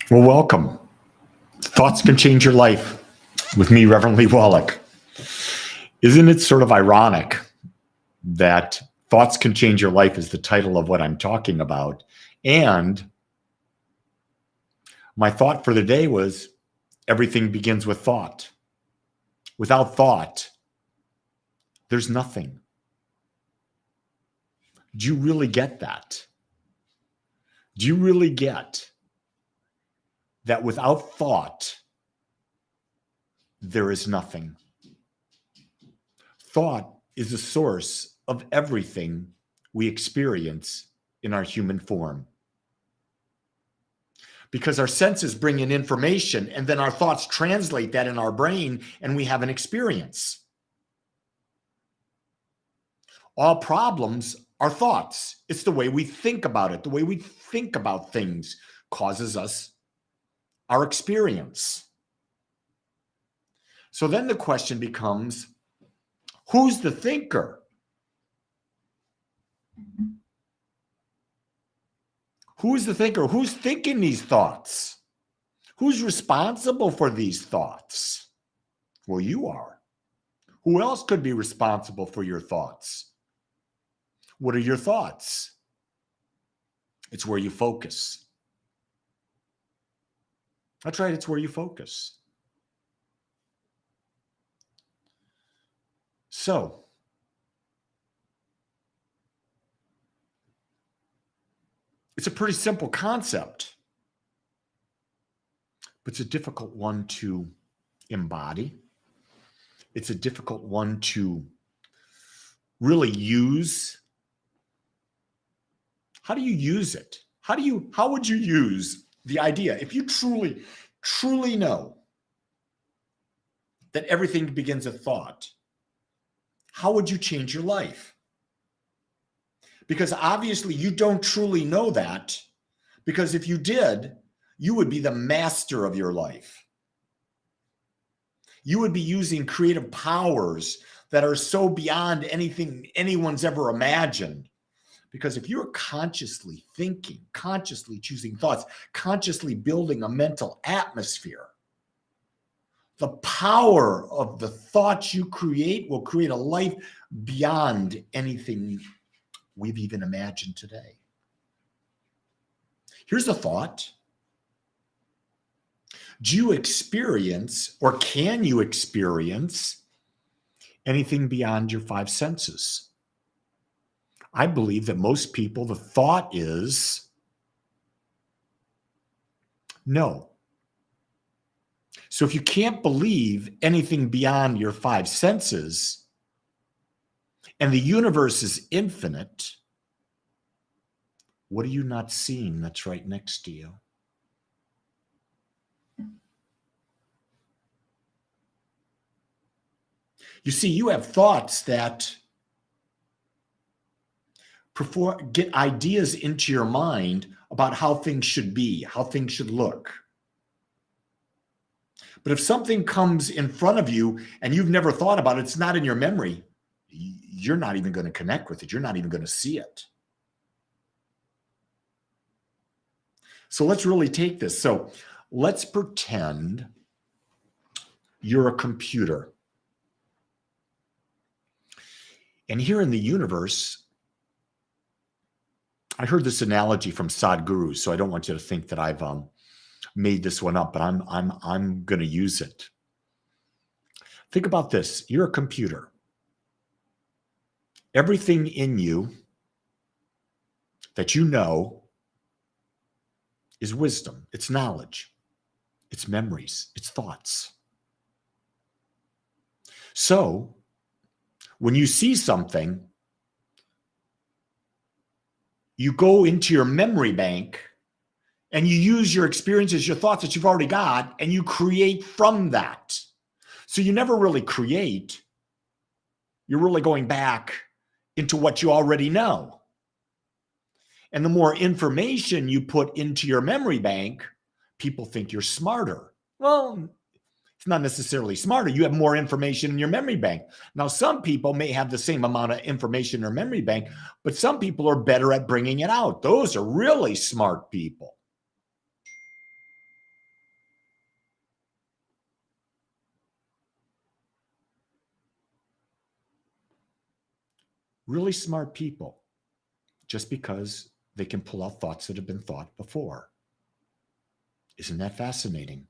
Well, welcome. Thoughts can change your life with me, Reverend Lee Wolak. Isn't it sort of ironic that thoughts can change your life is the title of what I'm talking about? And my thought for the day was everything begins with thought. Without thought, there's nothing. Do you really get that? Do you really get that without thought, there is nothing? Thought is the source of everything we experience in our human form. Because our senses bring in information and then our thoughts translate that in our brain and we have an experience. All problems are thoughts. It's the way we think about it. The way we think about things causes us our experience. So then the question becomes, who's the thinker? Who's the thinker? Who's thinking these thoughts? Who's responsible for these thoughts? Well, you are. Who else could be responsible for your thoughts? What are your thoughts? It's where you focus. That's right, it's where you focus. So, it's a pretty simple concept, but it's a difficult one to embody. It's a difficult one to really use. How do you use it? How would you use the idea? If you truly know that everything begins with thought, how would you change your life? Because obviously you don't truly know that, because if you did, you would be the master of your life. You would be using creative powers that are so beyond anything anyone's ever imagined. Because if you're consciously thinking, consciously choosing thoughts, consciously building a mental atmosphere, the power of the thoughts you create will create a life beyond anything we've even imagined today. Here's a thought. Do you experience, or can you experience, anything beyond your five senses? I believe that most people, the thought is no. So if you can't believe anything beyond your five senses, and the universe is infinite, what are you not seeing that's right next to you? You see, you have thoughts that get ideas into your mind about how things should be, how things should look. But if something comes in front of you and you've never thought about it, it's not in your memory, you're not even going to connect with it. You're not even going to see it. So let's really take this. So let's pretend you're a computer. And here in the universe, I heard this analogy from Sadhguru, so I don't want you to think that I've made this one up, but I'm going to use it. Think about this. You're a computer. Everything in you that you know is wisdom, it's knowledge, it's memories, it's thoughts. So when you see something, you go into your memory bank and you use your experiences, your thoughts that you've already got, and you create from that. So you never really create. You're really going back into what you already know. And the more information you put into your memory bank, people think you're smarter. Well, it's not necessarily smarter. You have more information in your memory bank. Now, some people may have the same amount of information in their memory bank, but some people are better at bringing it out. Those are really smart people. Really smart people, just because they can pull out thoughts that have been thought before. Isn't that fascinating?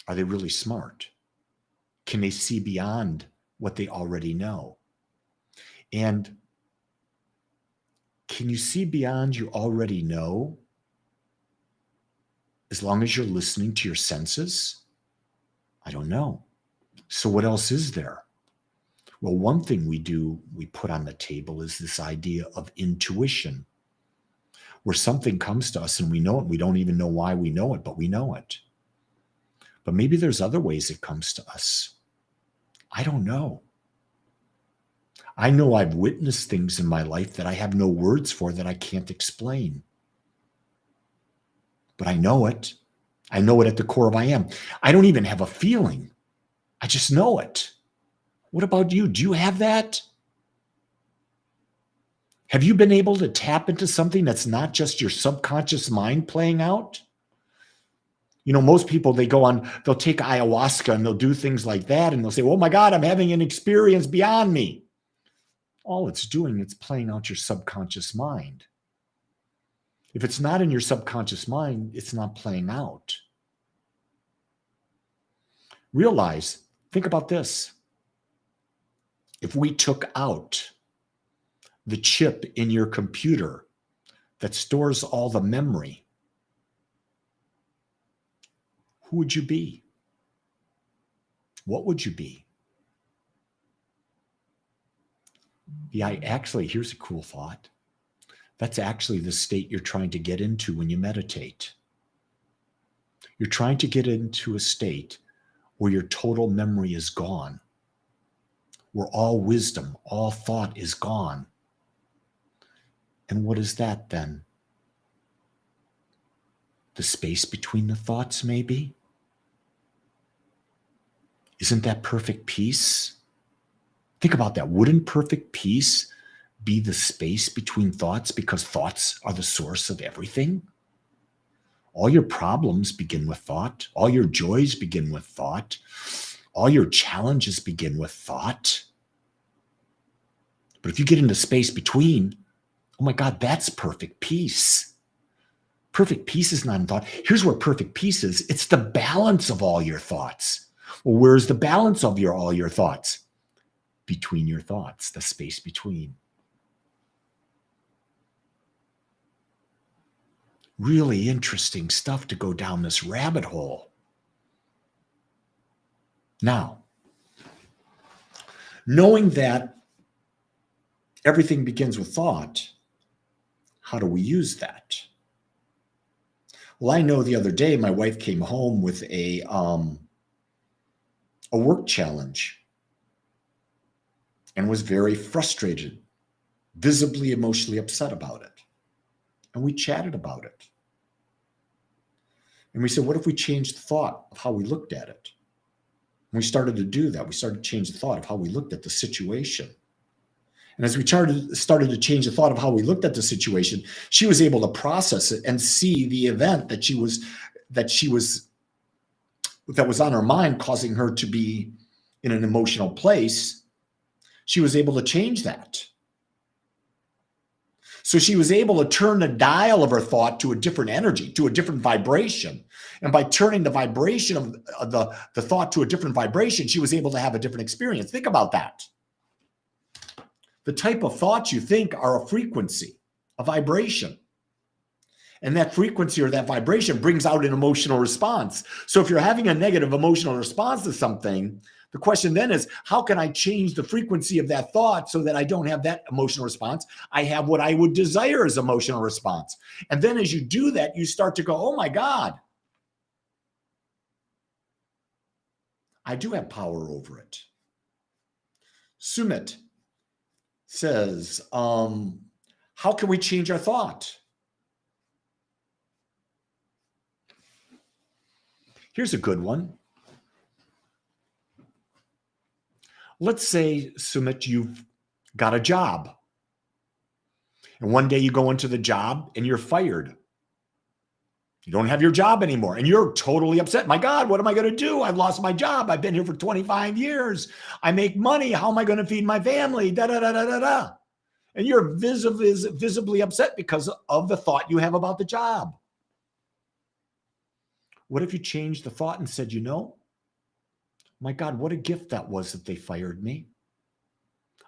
Are they really smart? Can they see beyond what they already know? And can you see beyond you already know as long as you're listening to your senses? I don't know. So what else is there? Well, one thing we put on the table is this idea of intuition, where something comes to us and we know it. We don't even know why we know it, but we know it. But maybe there's other ways it comes to us. I don't know. I know I've witnessed things in my life that I have no words for, that I can't explain. But I know it. I know it at the core of I am. I don't even have a feeling. I just know it. What about you? Do you have that? Have you been able to tap into something that's not just your subconscious mind playing out? You know, most people, they'll take ayahuasca and they'll do things like that. And they'll say, oh my God, I'm having an experience beyond me. All it's doing, it's playing out your subconscious mind. If it's not in your subconscious mind, it's not playing out. Realize, think about this. If we took out the chip in your computer that stores all the memory, who would you be? What would you be? Yeah, here's a cool thought. That's actually the state you're trying to get into when you meditate. You're trying to get into a state where your total memory is gone, where all wisdom, all thought is gone. And what is that then? The space between the thoughts, maybe? Isn't that perfect peace? Think about that. Wouldn't perfect peace be the space between thoughts, because thoughts are the source of everything? All your problems begin with thought. All your joys begin with thought. All your challenges begin with thought. But if you get into space between, oh my God, that's perfect peace. Perfect peace is not in thought. Here's where perfect peace is. It's the balance of all your thoughts. Well, where's the balance of all your thoughts? Between your thoughts, the space between. Really interesting stuff to go down this rabbit hole. Now, knowing that everything begins with thought, how do we use that? Well, I know the other day my wife came home with a work challenge and was very frustrated, visibly emotionally upset about it. And we chatted about it. And we said, what if we changed the thought of how we looked at it? And we started to do that. We started to change the thought of how we looked at the situation. And as we started to change the thought of how we looked at the situation, she was able to process it and see the event that was on her mind, causing her to be in an emotional place. She was able to change that. So she was able to turn the dial of her thought to a different energy, to a different vibration. And by turning the vibration of the thought to a different vibration, she was able to have a different experience. Think about that. The type of thoughts you think are a frequency, a vibration. And that frequency or that vibration brings out an emotional response. So if you're having a negative emotional response to something, the question then is, how can I change the frequency of that thought so that I don't have that emotional response? I have what I would desire as emotional response. And then as you do that, you start to go, oh my God, I do have power over it. Sumit says, how can we change our thought? Here's a good one. Let's say, Sumit, you've got a job. And one day you go into the job and you're fired. You don't have your job anymore and you're totally upset. My God, what am I going to do? I've lost my job. I've been here for 25 years. I make money. How am I going to feed my family? Da, da, da, da, da, da. And you're visibly upset because of the thought you have about the job. What if you changed the thought and said, my God, what a gift that was that they fired me.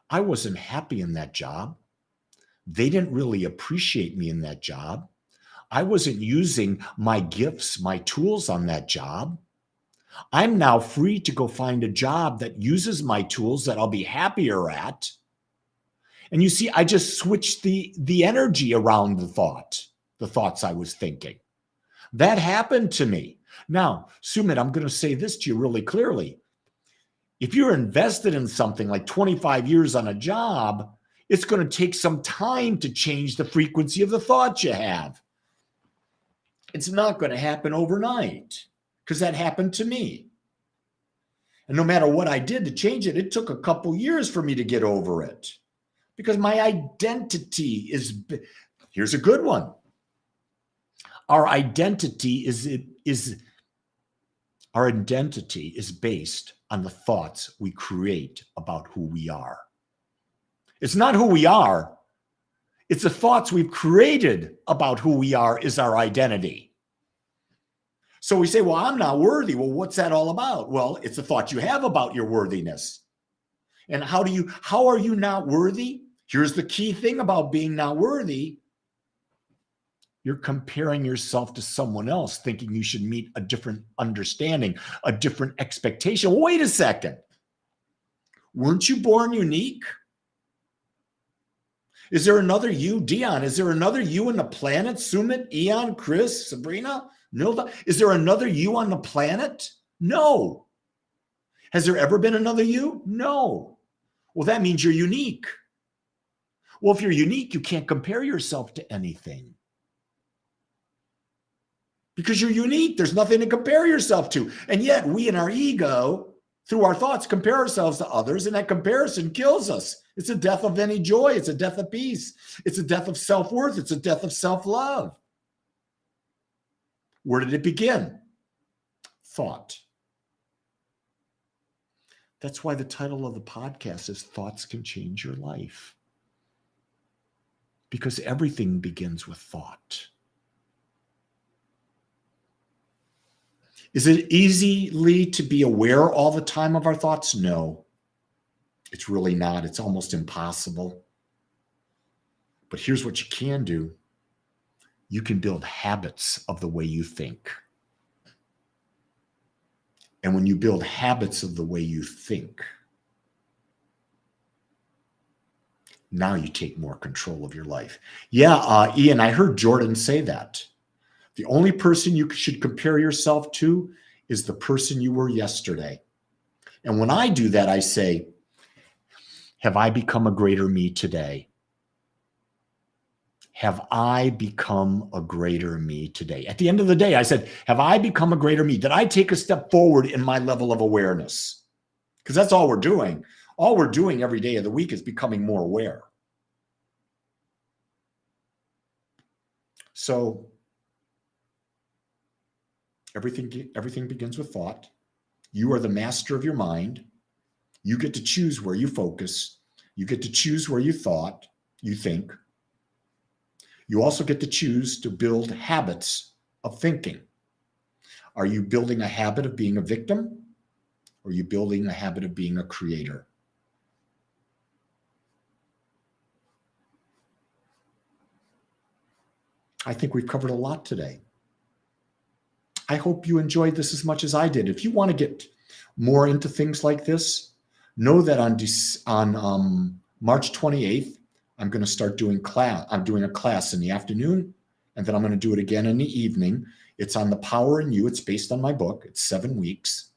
I wasn't happy in that job. They didn't really appreciate me in that job. I wasn't using my gifts, my tools on that job. I'm now free to go find a job that uses my tools that I'll be happier at. And you see, I just switched the energy around the thoughts I was thinking. That happened to me. Now, Sumit, I'm going to say this to you really clearly. If you're invested in something like 25 years on a job, it's going to take some time to change the frequency of the thoughts you have. It's not going to happen overnight because that happened to me. And no matter what I did to change it, it took a couple years for me to get over it because my identity here's a good one. Our identity is based on the thoughts we create about who we are. It's not who we are. It's the thoughts we've created about who we are is our identity. So we say, well, I'm not worthy. Well, what's that all about? Well, it's the thought you have about your worthiness. And how are you not worthy? Here's the key thing about being not worthy. You're comparing yourself to someone else, thinking you should meet a different understanding, a different expectation. Wait a second. Weren't you born unique? Is there another you, Dion? Is there another you on the planet? Sumit, Eon, Chris, Sabrina, Nilda? Is there another you on the planet? No. Has there ever been another you? No. Well, that means you're unique. Well, if you're unique, you can't compare yourself to anything. Because you're unique. There's nothing to compare yourself to. And yet we in our ego, through our thoughts, compare ourselves to others, and that comparison kills us. It's a death of any joy. It's a death of peace. It's a death of self-worth. It's a death of self-love. Where did it begin? Thought. That's why the title of the podcast is Thoughts Can Change Your Life. Because everything begins with thought. Is it easily to be aware all the time of our thoughts? No, it's really not. It's almost impossible. But here's what you can do. You can build habits of the way you think. And when you build habits of the way you think, now you take more control of your life. Yeah, Ian, I heard Jordan say that. The only person you should compare yourself to is the person you were yesterday. And when I do that, I say, have I become a greater me today? Have I become a greater me today? At the end of the day, I said, have I become a greater me? Did I take a step forward in my level of awareness? Because that's all we're doing. All we're doing every day of the week is becoming more aware. So everything begins with thought. You are the master of your mind. You get to choose where you focus. You get to choose where you think. You also get to choose to build habits of thinking. Are you building a habit of being a victim? Or are you building a habit of being a creator? I think we've covered a lot today. I hope you enjoyed this as much as I did. If you want to get more into things like this, know that on March 28th, I'm going to start doing I'm doing a class in the afternoon, and then I'm going to do it again in the evening. It's on the power in you. It's based on my book. It's 7 weeks.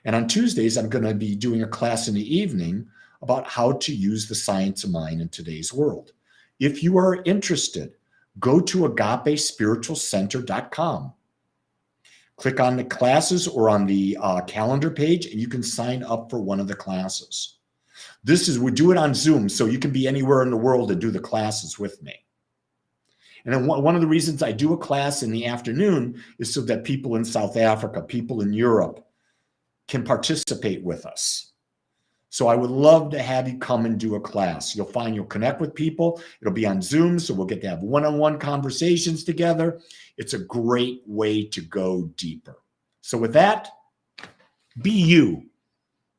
And on Tuesdays, I'm going to be doing a class in the evening about how to use the science of mind in today's world. If you are interested, go to agapespiritualcenter.com. Click on the classes or on the calendar page, and you can sign up for one of the classes. We do it on Zoom, so you can be anywhere in the world to do the classes with me. And then one of the reasons I do a class in the afternoon is so that people in South Africa, people in Europe can participate with us. So I would love to have you come and do a class. You'll connect with people. It'll be on Zoom, so we'll get to have one-on-one conversations together. It's a great way to go deeper. So with that, be you,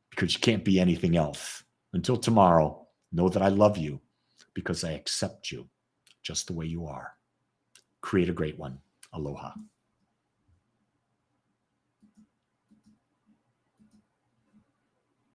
because you can't be anything else. Until tomorrow, know that I love you because I accept you just the way you are. Create a great one. Aloha.